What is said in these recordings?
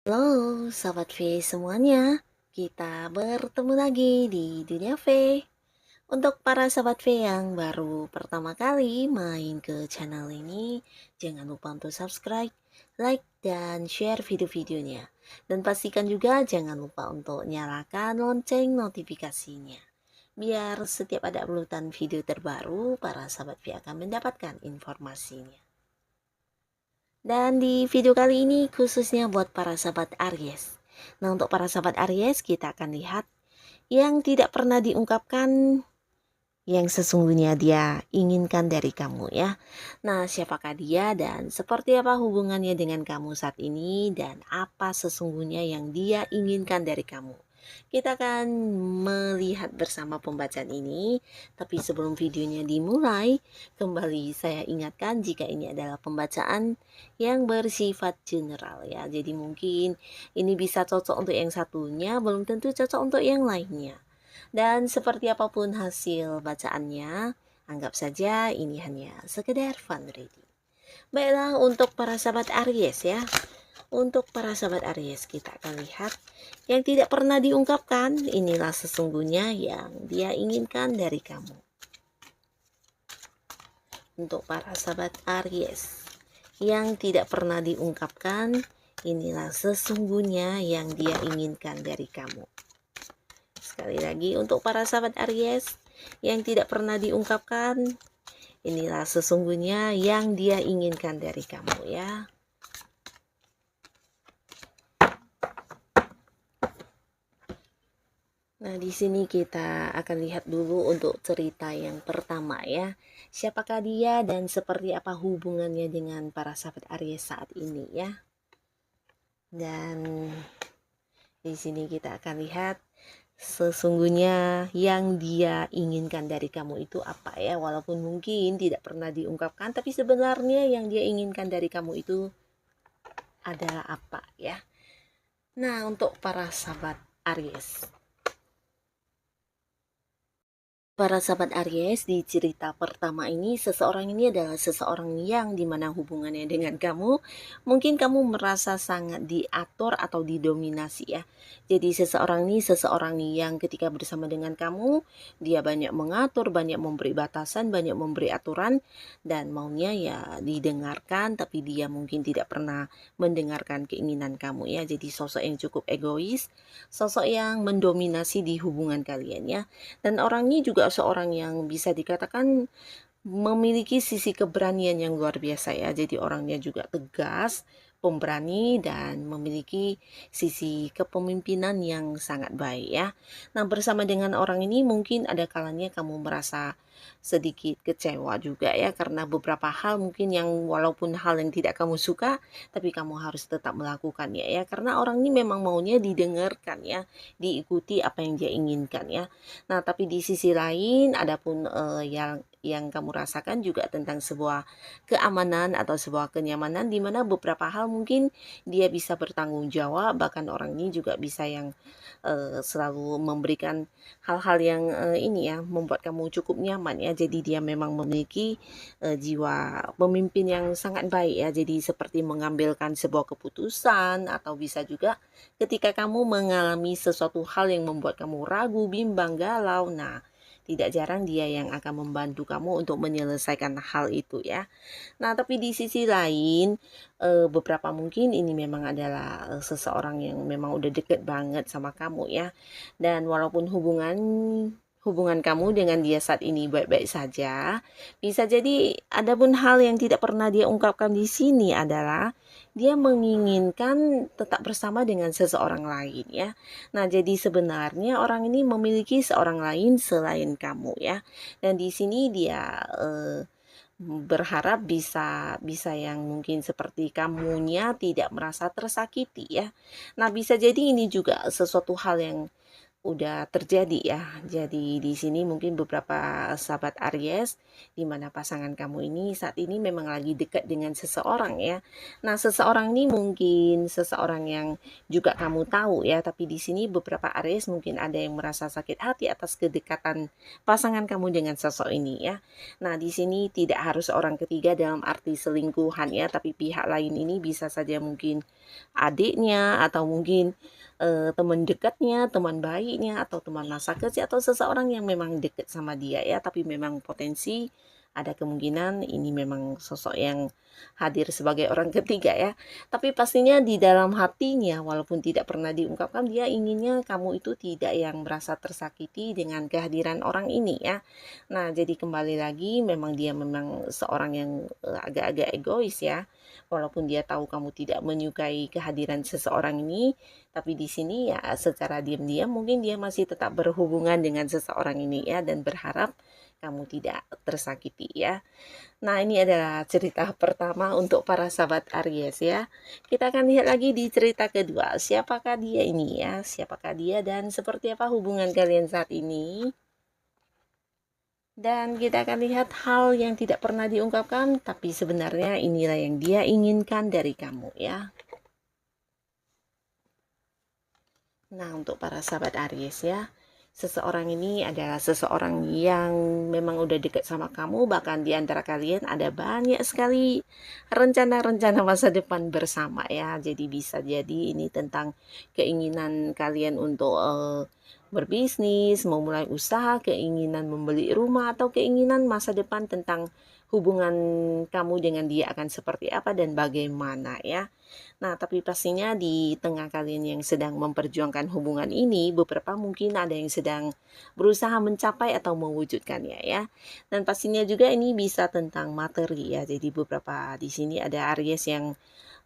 Halo, Sobat V semuanya. Kita bertemu lagi di Dunia V. Untuk para Sobat V yang baru pertama kali main ke channel ini, jangan lupa untuk subscribe, like, dan share video-videonya. Dan pastikan juga jangan lupa untuk nyalakan lonceng notifikasinya. Biar setiap ada uploadan video terbaru, para Sobat V akan mendapatkan informasinya. Dan di video kali ini khususnya buat para sahabat Aries. Nah, untuk para sahabat Aries kita akan lihat yang tidak pernah diungkapkan yang sesungguhnya dia inginkan dari kamu ya. Nah, siapakah dia dan seperti apa hubungannya dengan kamu saat ini dan apa sesungguhnya yang dia inginkan dari kamu. Kita akan melihat bersama pembacaan ini, tapi sebelum videonya dimulai, kembali saya ingatkan jika ini adalah pembacaan yang bersifat general ya. Jadi mungkin ini bisa cocok untuk yang satunya, belum tentu cocok untuk yang lainnya. Dan seperti apapun hasil bacaannya, anggap saja ini hanya sekedar fun reading. Baiklah untuk para sahabat Aries ya. Untuk para sahabat Aries kita akan lihat yang tidak pernah diungkapkan, inilah sesungguhnya yang dia inginkan dari kamu. Untuk para sahabat Aries yang tidak pernah diungkapkan, inilah sesungguhnya yang dia inginkan dari kamu. Sekali lagi untuk para sahabat Aries yang tidak pernah diungkapkan, inilah sesungguhnya yang dia inginkan dari kamu ya. Nah, di sini kita akan lihat dulu untuk cerita yang pertama ya. Siapakah dia dan seperti apa hubungannya dengan para sahabat Aries saat ini ya. Dan di sini kita akan lihat sesungguhnya yang dia inginkan dari kamu itu apa ya. Walaupun mungkin tidak pernah diungkapkan, tapi sebenarnya yang dia inginkan dari kamu itu adalah apa ya. Nah, untuk para sahabat Aries, para sahabat Aries, di cerita pertama ini, seseorang ini adalah seseorang yang dimana hubungannya dengan kamu, mungkin kamu merasa sangat diatur atau didominasi ya. Jadi seseorang ini seseorang yang ketika bersama dengan kamu, dia banyak mengatur, banyak memberi batasan, banyak memberi aturan, dan maunya ya didengarkan, tapi dia mungkin tidak pernah mendengarkan keinginan kamu ya. Jadi sosok yang cukup egois, sosok yang mendominasi di hubungan kalian ya. Dan orang ini juga seorang yang bisa dikatakan memiliki sisi keberanian yang luar biasa ya. Jadi orangnya juga tegas, pemberani, dan memiliki sisi kepemimpinan yang sangat baik ya. Nah, bersama dengan orang ini mungkin ada kalanya kamu merasa sedikit kecewa juga ya, karena beberapa hal mungkin yang walaupun hal yang tidak kamu suka, tapi kamu harus tetap melakukannya ya, karena orang ini memang maunya didengarkan ya, diikuti apa yang dia inginkan ya. Nah, tapi di sisi lain adapun yang kamu rasakan juga tentang sebuah keamanan atau sebuah kenyamanan di mana beberapa hal mungkin dia bisa bertanggung jawab, bahkan orang ini juga bisa yang selalu memberikan hal-hal yang ini ya membuat kamu cukup nyaman ya. Jadi dia memang memiliki jiwa pemimpin yang sangat baik ya. Jadi seperti mengambilkan sebuah keputusan atau bisa juga ketika kamu mengalami sesuatu hal yang membuat kamu ragu, bimbang, galau, nah tidak jarang dia yang akan membantu kamu untuk menyelesaikan hal itu ya. Nah, tapi di sisi lain, beberapa mungkin ini memang adalah seseorang yang memang udah deket banget sama kamu ya. Dan walaupun hubungan kamu dengan dia saat ini baik-baik saja, bisa jadi ada pun hal yang tidak pernah dia ungkapkan di sini adalah dia menginginkan tetap bersama dengan seseorang lain ya. Nah, jadi sebenarnya orang ini memiliki seorang lain selain kamu ya. Dan di sini dia berharap bisa bisa yang mungkin seperti kamunya tidak merasa tersakiti ya. Nah, bisa jadi ini juga sesuatu hal yang udah terjadi ya. Jadi di sini mungkin beberapa sahabat Aries, di mana pasangan kamu ini saat ini memang lagi dekat dengan seseorang ya. Nah, seseorang ini mungkin seseorang yang juga kamu tahu ya, tapi di sini beberapa Aries mungkin ada yang merasa sakit hati atas kedekatan pasangan kamu dengan sosok ini ya. Nah, di sini tidak harus orang ketiga dalam arti selingkuhan ya, tapi pihak lain ini bisa saja mungkin adiknya atau mungkin teman dekatnya, teman baiknya, atau teman masa kecil, atau seseorang yang memang dekat sama dia ya, tapi memang potensi ada kemungkinan ini memang sosok yang hadir sebagai orang ketiga ya. Tapi pastinya di dalam hatinya, walaupun tidak pernah diungkapkan, dia inginnya kamu itu tidak yang merasa tersakiti dengan kehadiran orang ini ya. Nah, jadi kembali lagi memang dia memang seorang yang agak-agak egois ya. Walaupun dia tahu kamu tidak menyukai kehadiran seseorang ini, tapi di sini ya secara diam-diam mungkin dia masih tetap berhubungan dengan seseorang ini ya dan berharap kamu tidak tersakiti ya. Nah, ini adalah cerita pertama untuk para sahabat Aries ya. Kita akan lihat lagi di cerita kedua. Siapakah dia ini ya? Siapakah dia dan seperti apa hubungan kalian saat ini? Dan kita akan lihat hal yang tidak pernah diungkapkan, tapi sebenarnya inilah yang dia inginkan dari kamu ya. Nah, untuk para sahabat Aries ya, seseorang ini adalah seseorang yang memang udah dekat sama kamu, bahkan di antara kalian ada banyak sekali rencana-rencana masa depan bersama ya. Jadi bisa jadi ini tentang keinginan kalian untuk berbisnis, memulai usaha, keinginan membeli rumah, atau keinginan masa depan tentang hubungan kamu dengan dia akan seperti apa dan bagaimana ya. Nah, tapi pastinya di tengah kalian yang sedang memperjuangkan hubungan ini, beberapa mungkin ada yang sedang berusaha mencapai atau mewujudkannya ya. Dan pastinya juga ini bisa tentang materi ya. Jadi beberapa di sini ada Aries yang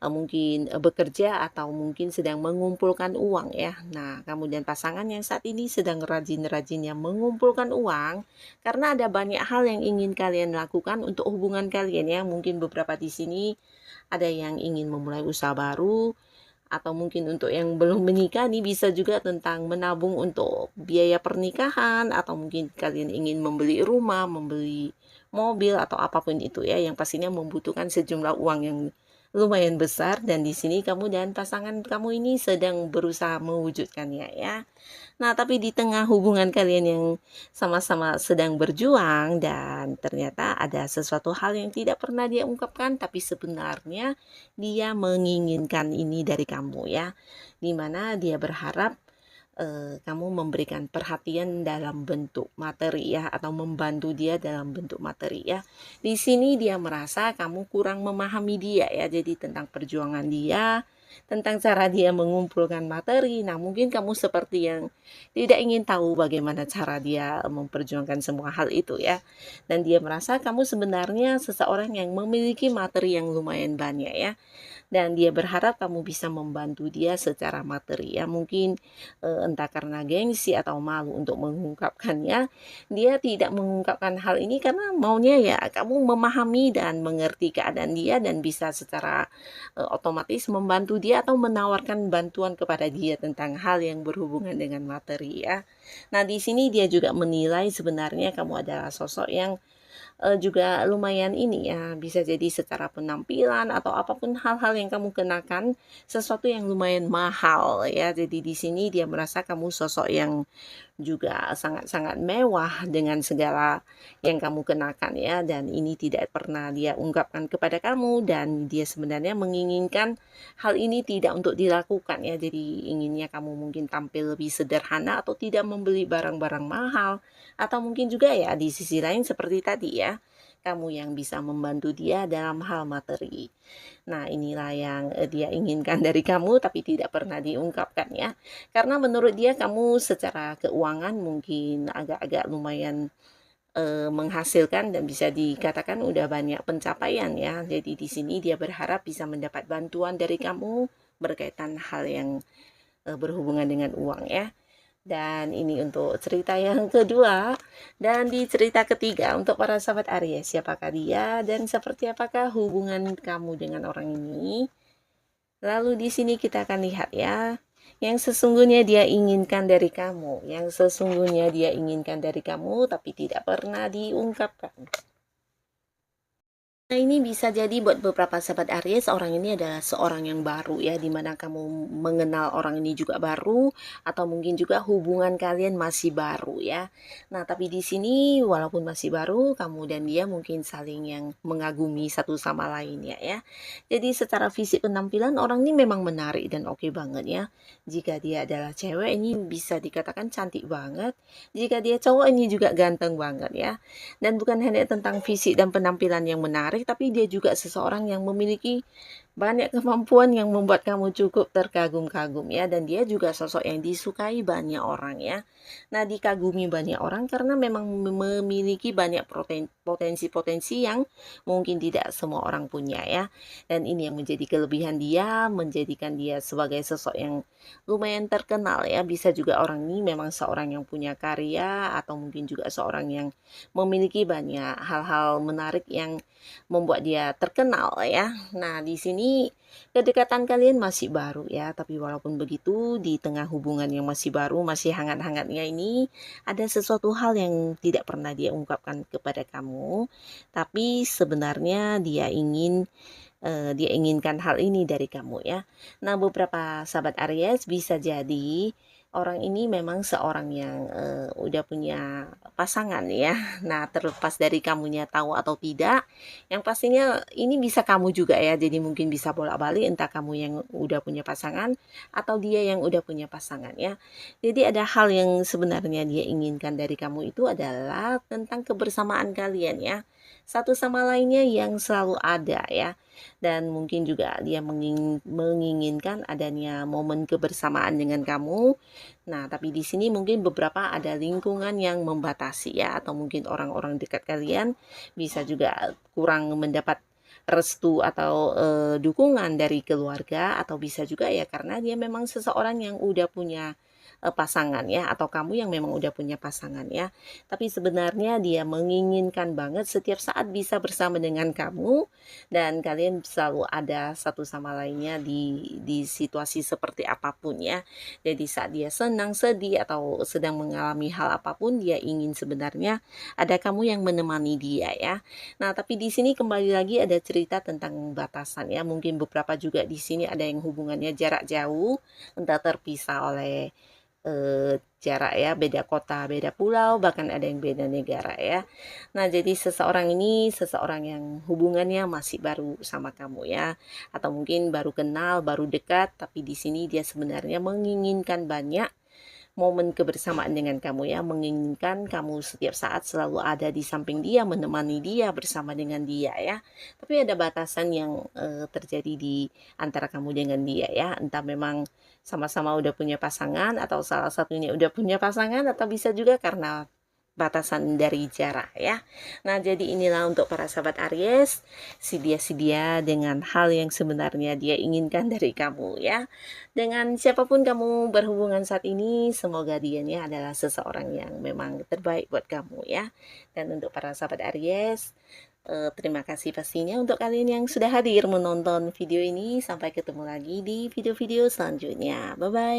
mungkin bekerja atau mungkin sedang mengumpulkan uang ya. Nah, kemudian pasangan yang saat ini sedang rajin-rajinnya mengumpulkan uang karena ada banyak hal yang ingin kalian lakukan untuk hubungan kalian ya. Mungkin beberapa di sini ada yang ingin memulai usaha baru, atau mungkin untuk yang belum menikah nih bisa juga tentang menabung untuk biaya pernikahan, atau mungkin kalian ingin membeli rumah, membeli mobil atau apapun itu ya yang pastinya membutuhkan sejumlah uang yang lumayan besar dan di sini kamu dan pasangan kamu ini sedang berusaha mewujudkannya ya. Nah, tapi di tengah hubungan kalian yang sama-sama sedang berjuang dan ternyata ada sesuatu hal yang tidak pernah dia ungkapkan, tapi sebenarnya dia menginginkan ini dari kamu ya. Dimana dia berharap kamu memberikan perhatian dalam bentuk materi ya atau membantu dia dalam bentuk materi ya. Di sini dia merasa kamu kurang memahami dia ya. Jadi tentang perjuangan dia, tentang cara dia mengumpulkan materi. Nah, mungkin kamu seperti yang tidak ingin tahu bagaimana cara dia memperjuangkan semua hal itu ya. Dan dia merasa kamu sebenarnya seseorang yang memiliki materi yang lumayan banyak ya. Dan dia berharap kamu bisa membantu dia secara materi ya. Mungkin entah karena gengsi atau malu untuk mengungkapkannya, dia tidak mengungkapkan hal ini karena maunya ya kamu memahami dan mengerti keadaan dia dan bisa secara otomatis membantu dia atau menawarkan bantuan kepada dia tentang hal yang berhubungan dengan materi ya. Nah, di sini dia juga menilai sebenarnya kamu adalah sosok yang juga lumayan ini ya, bisa jadi secara penampilan atau apapun hal-hal yang kamu kenakan, sesuatu yang lumayan mahal ya. Jadi di sini dia merasa kamu sosok yang juga sangat-sangat mewah dengan segala yang kamu kenakan ya dan ini tidak pernah dia ungkapkan kepada kamu dan dia sebenarnya menginginkan hal ini tidak untuk dilakukan ya. Jadi inginnya kamu mungkin tampil lebih sederhana atau tidak membeli barang-barang mahal atau mungkin juga ya di sisi lain seperti tadi ya, kamu yang bisa membantu dia dalam hal materi. Nah, inilah yang dia inginkan dari kamu tapi tidak pernah diungkapkan ya. Karena menurut dia kamu secara keuangan mungkin agak-agak lumayan menghasilkan dan bisa dikatakan udah banyak pencapaian ya. Jadi di sini dia berharap bisa mendapat bantuan dari kamu berkaitan hal yang berhubungan dengan uang ya. Dan ini untuk cerita yang kedua. Dan di cerita ketiga untuk para sahabat Aries, siapakah dia dan seperti apakah hubungan kamu dengan orang ini? Lalu di sini kita akan lihat ya. yang sesungguhnya dia inginkan dari kamu, yang sesungguhnya dia inginkan dari kamu tapi tidak pernah diungkapkan. Nah, ini bisa jadi buat beberapa sahabat Aries, orang ini adalah seorang yang baru ya, dimana kamu mengenal orang ini juga baru, atau mungkin juga hubungan kalian masih baru ya. Nah, tapi di sini walaupun masih baru, kamu dan dia mungkin saling yang mengagumi satu sama lain ya. Jadi secara fisik penampilan orang ini memang menarik dan oke banget ya. Jika dia adalah cewek, ini bisa dikatakan cantik banget. Jika dia cowok, ini juga ganteng banget ya. Dan bukan hanya tentang fisik dan penampilan yang menarik, tapi dia juga seseorang yang memiliki banyak kemampuan yang membuat kamu cukup terkagum-kagum ya, dan dia juga sosok yang disukai banyak orang ya. Nah, dikagumi banyak orang karena memang memiliki banyak potensi-potensi yang mungkin tidak semua orang punya ya. Dan ini yang menjadi kelebihan dia, menjadikan dia sebagai sosok yang lumayan terkenal ya. Bisa juga orang ini memang seorang yang punya karya, atau mungkin juga seorang yang memiliki banyak hal-hal menarik yang membuat dia terkenal ya. Nah, di sini kedekatan kalian masih baru ya, tapi walaupun begitu di tengah hubungan yang masih baru, masih hangat-hangatnya ini, ada sesuatu hal yang tidak pernah dia ungkapkan kepada kamu, tapi sebenarnya dia inginkan hal ini dari kamu ya. Nah, beberapa sahabat Aries bisa jadi orang ini memang seorang yang udah punya pasangan ya. Nah, terlepas dari kamunya tahu atau tidak, yang pastinya ini bisa kamu juga ya. Jadi mungkin bisa bolak-balik, entah kamu yang udah punya pasangan atau dia yang udah punya pasangan ya. Jadi ada hal yang sebenarnya dia inginkan dari kamu itu adalah tentang kebersamaan kalian ya. Satu sama lainnya yang selalu ada ya. Dan mungkin juga dia menginginkan adanya momen kebersamaan dengan kamu. Nah, tapi di sini mungkin beberapa ada lingkungan yang membatasi ya, atau mungkin orang-orang dekat kalian bisa juga kurang mendapat restu atau dukungan dari keluarga, atau bisa juga ya karena dia memang seseorang yang udah punya pasangan ya, atau kamu yang memang udah punya pasangan ya. Tapi sebenarnya dia menginginkan banget setiap saat bisa bersama dengan kamu, dan kalian selalu ada satu sama lainnya di situasi seperti apapun ya. Jadi saat dia senang, sedih, atau sedang mengalami hal apapun, dia ingin sebenarnya ada kamu yang menemani dia ya. Nah, tapi di sini kembali lagi ada cerita tentang batasan ya. Mungkin beberapa juga di sini ada yang hubungannya jarak jauh, entah terpisah oleh jarak ya, beda kota, beda pulau, bahkan ada yang beda negara ya. Nah, jadi seseorang ini seseorang yang hubungannya masih baru sama kamu ya, atau mungkin baru kenal, baru dekat, tapi di sini dia sebenarnya menginginkan banyak momen kebersamaan dengan kamu ya, menginginkan kamu setiap saat selalu ada di samping dia, menemani dia, bersama dengan dia ya. Tapi ada batasan yang terjadi di antara kamu dengan dia ya, entah memang sama-sama udah punya pasangan, atau salah satunya udah punya pasangan, atau bisa juga karena batasan dari jarak ya. Nah, jadi inilah untuk para sahabat Aries, sedia-sedia dengan hal yang sebenarnya dia inginkan dari kamu ya. Dengan siapapun kamu berhubungan saat ini, semoga dianya adalah seseorang yang memang terbaik buat kamu ya. Dan untuk para sahabat Aries, terima kasih pastinya untuk kalian yang sudah hadir menonton video ini. Sampai ketemu lagi di video-video selanjutnya. Bye-bye.